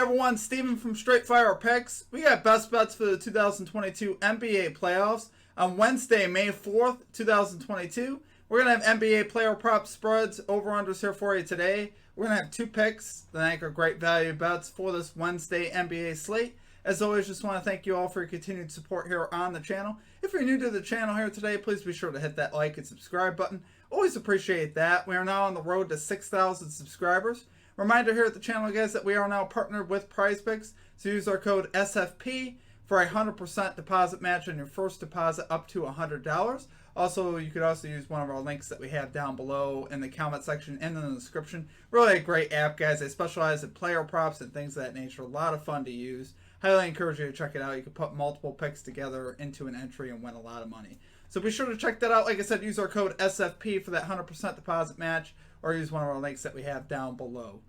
everyone, Steven from Straight Fire Picks. We got best bets for the 2022 NBA playoffs on Wednesday, May 4th, 2022. We're going to have NBA player prop spreads, over-unders here for you today. We're going to have two picks that I think are great value bets for this Wednesday NBA slate. As always, just want to thank you all for your continued support here on the channel. If you're new to the channel here today, please be sure to hit that like and subscribe button. Always appreciate that. We are now on the road to 6,000 subscribers. Reminder here at the channel, guys, that we are now partnered with PrizePicks. So use our code SFP for a 100% deposit match on your first deposit up to $100. Also, you could also use one of our links that we have down below in the comment section and in the description. Really a great app, guys. They specialize in player props and things of that nature. A lot of fun to use. Highly encourage you to check it out. You can put multiple picks together into an entry and win a lot of money. So be sure to check that out. Like I said, use our code SFP for that 100% deposit match, or use one of our links that we have down below.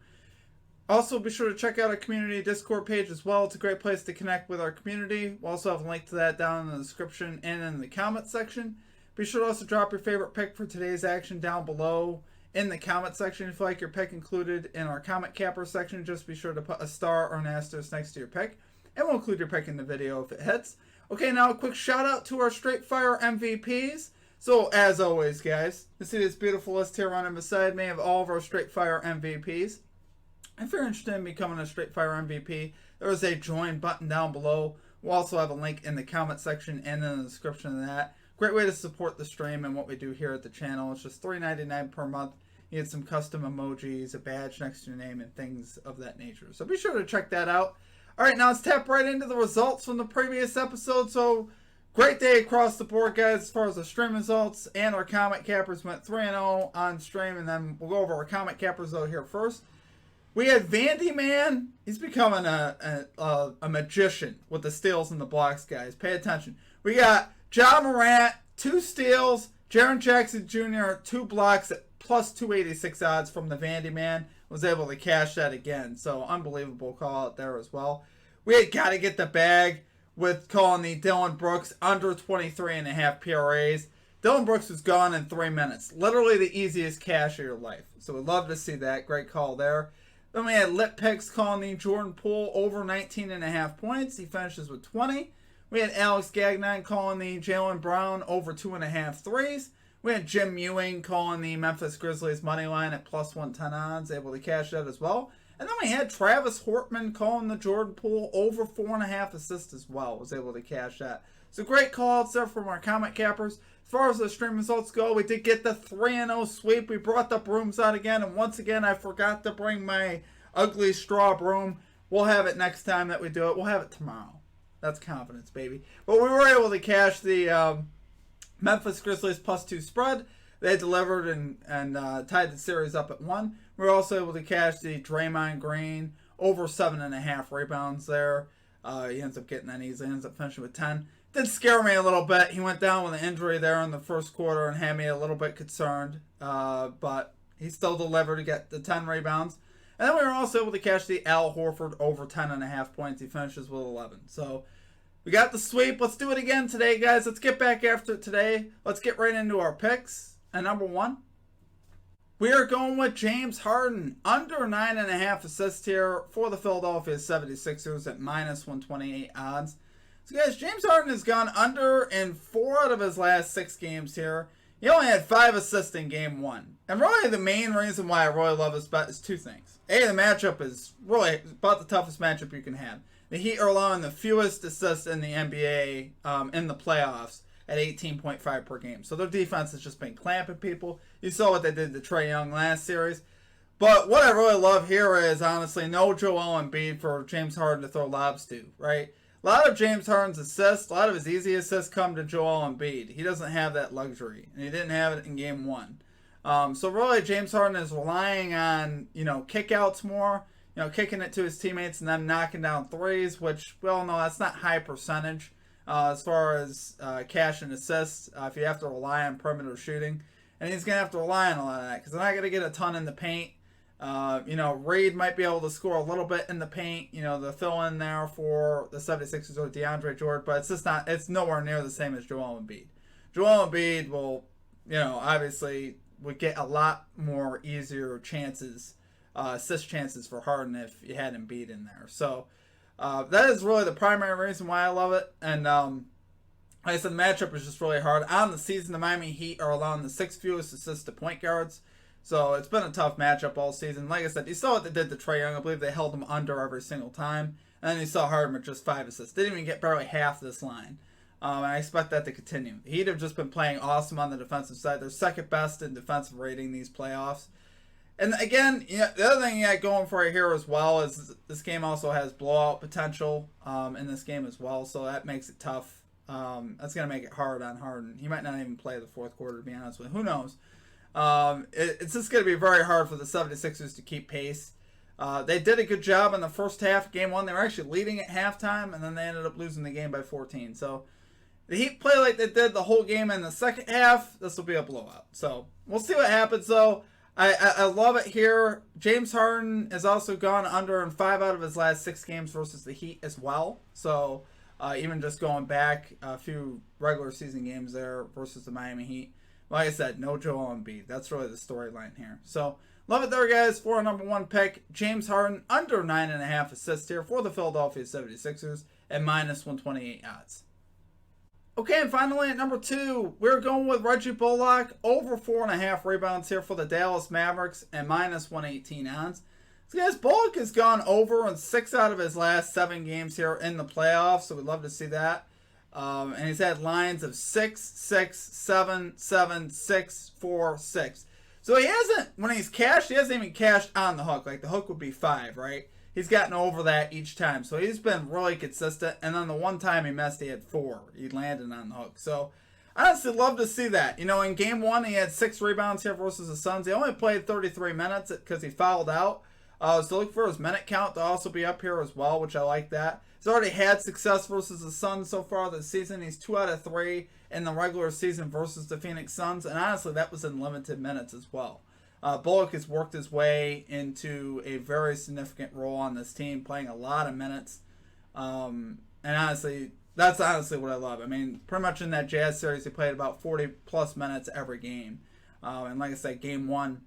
Also, be sure to check out our community Discord page as well. It's a great place to connect with our community. We'll also have a link to that down in the description and in the comment section. Be sure to also drop your favorite pick for today's action down below in the comment section. If you like your pick included in our comment capper section, just be sure to put a star or an asterisk next to your pick, and we'll include your pick in the video if it hits. Okay, now a quick shout out to our Straight Fire MVPs. So, as always, guys, you see this beautiful list here running beside me of all of our Straight Fire MVPs. If you're interested in becoming a Straight Fire MVP, there is a join button down below. We'll also have a link in the comment section and in the description of that. Great way to support the stream and what we do here at the channel. It's just $3.99 per month. You get some custom emojis, a badge next to your name, and things of that nature. So be sure to check that out. All right, now let's tap right into the results from the previous episode. So, great day across the board, guys, as far as the stream results. And our comment cappers went 3-0 on stream. And then we'll go over our comment cappers, though, here first. We had Vandy, man. He's becoming a magician with the steals and the blocks, guys. Pay attention. We got Ja Morant, 2 steals. Jaren Jackson Jr., 2 blocks at plus 286 odds from the Vandy, man. Was able to cash that again. So, unbelievable call out there as well. We had got to get the bag with calling the Dylan Brooks under 23.5 PRAs. Dylan Brooks was gone in 3 minutes. Literally the easiest cash of your life. So, we'd love to see that. Great call there. Then we had Lit Picks calling the Jordan Poole over 19.5 points. He finishes with 20. We had Alex Gagnon calling the Jaylen Brown over 2.5 threes. We had Jim Ewing calling the Memphis Grizzlies money line at plus 110 odds, able to cash that as well. And then we had Travis Hortman calling the Jordan Poole over 4.5 assists as well, was able to cash that. So great call-outs there from our comment cappers. As far as the stream results go, we did get the 3-0 sweep. We brought the brooms out again, and once again, I forgot to bring my ugly straw broom. We'll have it next time that we do it. We'll have it tomorrow. That's confidence, baby. But we were able to cash the Memphis Grizzlies +2 spread. They delivered and tied the series up at 1. We were also able to cash the Draymond Green over 7.5 rebounds there. He ends up getting that easily. Ends up finishing with 10. Did scare me a little bit. He went down with an injury there in the first quarter and had me a little bit concerned. But he still delivered to get the 10 rebounds. And then we were also able to cash the Al Horford over 10.5 points. He finishes with 11. So we got the sweep. Let's do it again today, guys. Let's get back after it today. Let's get right into our picks. And number 1, we are going with James Harden. Under 9.5 assists here for the Philadelphia 76ers at minus 128 odds. So, guys, James Harden has gone under in 4 out of his last 6 games here. He only had 5 assists in game 1. And really the main reason why I really love this bet is 2 things. A, the matchup is really about the toughest matchup you can have. The Heat are allowing the fewest assists in the NBA in the playoffs at 18.5 per game. So their defense has just been clamping people. You saw what they did to Trae Young last series. But what I really love here is, honestly, no Joel Embiid for James Harden to throw lobs to, right? A lot of James Harden's assists, a lot of his easy assists come to Joel Embiid. He doesn't have that luxury, and he didn't have it in game 1. So really, James Harden is relying on, kickouts more, kicking it to his teammates and then knocking down threes, which we all know that's not high percentage as far as cash and assists if you have to rely on perimeter shooting. And he's going to have to rely on a lot of that because they're not going to get a ton in the paint. Reed might be able to score a little bit in the paint, the fill in there for the 76ers or DeAndre Jordan, but it's nowhere near the same as Joel Embiid. Joel Embiid will, obviously would get a lot more easier chances assist chances for Harden if you had Embiid in there. So that is really the primary reason why I love it. And like I said, the matchup is just really hard. On the season, the Miami Heat are allowing the 6th fewest assists to point guards. So it's been a tough matchup all season. Like I said, you saw what they did to Trae Young. I believe they held him under every single time. And then you saw Harden with just 5 assists. Didn't even get barely half this line. And I expect that to continue. The Heat have just been playing awesome on the defensive side. They're second best in defensive rating these playoffs. And again, you know, the other thing you got going for you here as well is this game also has blowout potential in this game as well. So that makes it tough. That's going to make it hard on Harden. He might not even play the fourth quarter, to be honest with you. Who knows? It's just going to be very hard for the 76ers to keep pace. They did a good job in the first half. Game 1, they were actually leading at halftime, and then they ended up losing the game by 14. So the Heat play like they did the whole game in the second half. This will be a blowout. So we'll see what happens, though. I love it here. James Harden has also gone under in 5 out of his last 6 games versus the Heat as well. So even just going back a few regular season games there versus the Miami Heat. Like I said, no Joel Embiid. That's really the storyline here. So love it there, guys. For our number 1 pick, James Harden under 9.5 assists here for the Philadelphia 76ers at minus 128 odds. Okay, and finally at number 2, we're going with Reggie Bullock over 4.5 rebounds here for the Dallas Mavericks at minus 118 odds. So guys, Bullock has gone over in 6 out of his last 7 games here in the playoffs, so we'd love to see that. And he's had lines of 6, 6, 7, 7, 6, 4, 6. So he hasn't, when he's cashed, he hasn't even cashed on the hook. Like the hook would be 5, right? He's gotten over that each time. So he's been really consistent. And then the one time he missed, he had 4. He landed on the hook. So I honestly love to see that. You know, in game 1, he had 6 rebounds here versus the Suns. He only played 33 minutes because he fouled out. So look for his minute count to also be up here as well, which I like that. He's already had success versus the Suns so far this season. He's 2 out of 3 in the regular season versus the Phoenix Suns. And honestly, that was in limited minutes as well. Bullock has worked his way into a very significant role on this team, playing a lot of minutes. And honestly, that's honestly what I love. I mean, pretty much in that Jazz series, he played about 40-plus minutes every game. And like I said, game 1,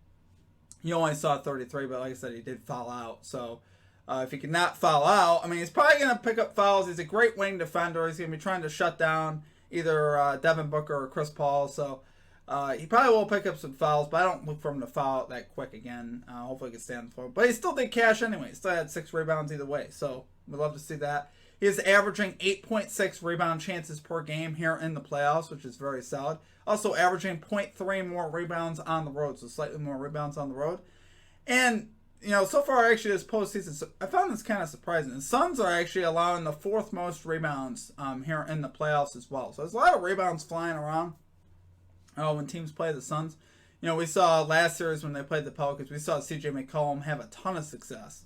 he only saw 33, but like I said, he did foul out. So if he cannot foul out, I mean, he's probably going to pick up fouls. He's a great wing defender. He's going to be trying to shut down either Devin Booker or Chris Paul. So he probably will pick up some fouls, but I don't look for him to foul out that quick again. Hopefully he can stay on the floor. But he still did cash anyway. He still had 6 rebounds either way. So we'd love to see that. He is averaging 8.6 rebound chances per game here in the playoffs, which is very solid. Also averaging 0.3 more rebounds on the road, so slightly more rebounds on the road. And, you know, so far actually this postseason, so I found this kind of surprising. The Suns are actually allowing the 4th most rebounds here in the playoffs as well. So there's a lot of rebounds flying around when teams play the Suns. You know, we saw last series when they played the Pelicans, we saw C.J. McCollum have a ton of success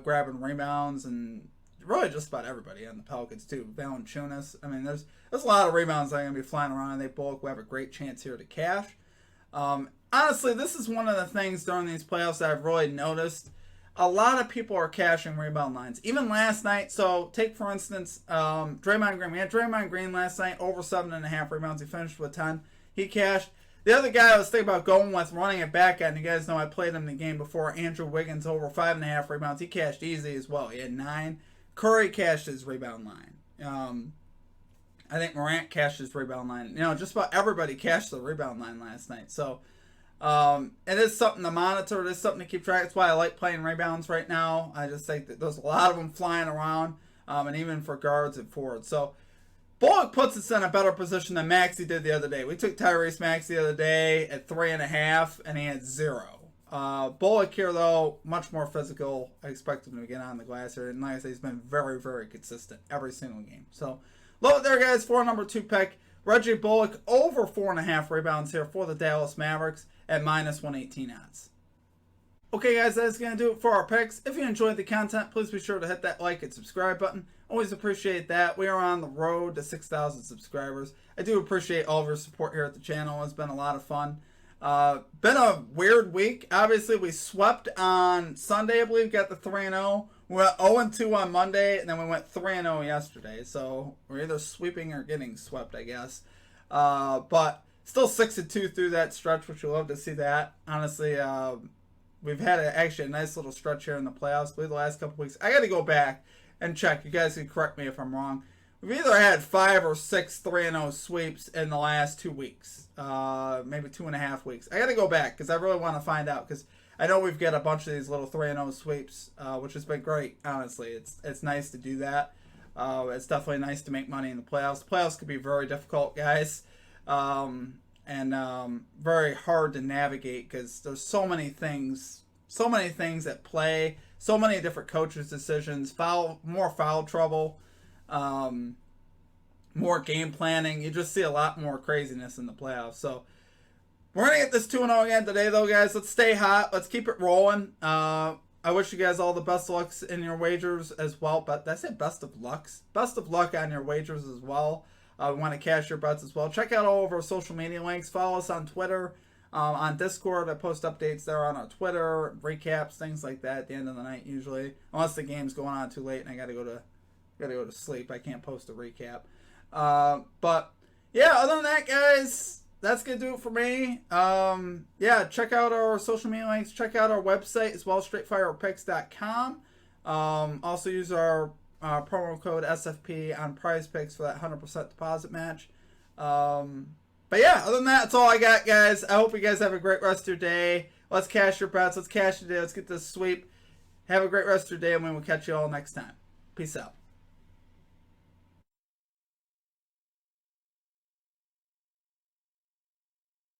grabbing rebounds, and really just about everybody on the Pelicans too. Valanciunas. I mean, there's a lot of rebounds that are going to be flying around, and they both will have a great chance here to cash. Honestly, this is one of the things during these playoffs that I've really noticed. A lot of people are cashing rebound lines. Even last night, so take for instance, Draymond Green. We had Draymond Green last night, over 7.5 rebounds. He finished with 10. He cashed. The other guy I was thinking about going with, running it back at, and you guys know I played him in the game before, Andrew Wiggins, over 5.5 rebounds. He cashed easy as well. He had 9. Curry cashed his rebound line. I think Morant cashed his rebound line. You know, just about everybody cashed the rebound line last night. So it is something to monitor. It is something to keep track. That's why I like playing rebounds right now. I just think that there's a lot of them flying around, and even for guards and forwards. So Bullock puts us in a better position than Maxey did the other day. We took Tyrese Maxey the other day at 3.5, and he had 0. Bullock here, though, much more physical. I expect him to get on the glass here. And like I said, he's been very, very consistent every single game. So, love it there, guys, for number 2 pick. Reggie Bullock over 4.5 rebounds here for the Dallas Mavericks at minus 118 odds. Okay, guys, that's going to do it for our picks. If you enjoyed the content, please be sure to hit that like and subscribe button. Always appreciate that. We are on the road to 6,000 subscribers. I do appreciate all of your support here at the channel. It's been a lot of fun. Been a weird week. Obviously, we swept on Sunday, I believe, got the 3-0. We went 0-2 on Monday, and then we went 3-0 yesterday. So we're either sweeping or getting swept, I guess. But still 6-2 through that stretch, which you'll love to see that. Honestly, we've had actually a nice little stretch here in the playoffs. I believe the last couple weeks. I got to go back and check. You guys can correct me if I'm wrong. We've either had 5 or 6 3-0 sweeps in the last 2 weeks, maybe 2.5 weeks. I got to go back because I really want to find out, because I know we've got a bunch of these little 3-0 sweeps, which has been great. Honestly, it's nice to do that. It's definitely nice to make money in the playoffs. The playoffs could be very difficult, guys, and very hard to navigate because there's so many things at play, so many different coaches' decisions, more foul trouble. More game planning. You just see a lot more craziness in the playoffs. So we're going to get this 2-0 again today, though, guys. Let's stay hot. Let's keep it rolling. I wish you guys all the best of lucks in your wagers as well. But that's it, best of lucks. Best of luck on your wagers as well. We want to cash your bets as well. Check out all of our social media links. Follow us on Twitter, on Discord. I post updates there on our Twitter, recaps, things like that at the end of the night usually. Unless the game's going on too late and I got to go to sleep. I can't post a recap. But yeah, other than that, guys, that's going to do it for me. Yeah, check out our social media links. Check out our website as well, straightfirepicks.com. Also use our promo code SFP on Prize Picks for that 100% deposit match. But yeah, other than that, that's all I got, guys. I hope you guys have a great rest of your day. Let's cash your bets. Let's cash your day. Let's get this sweep. Have a great rest of your day, and we will catch you all next time. Peace out.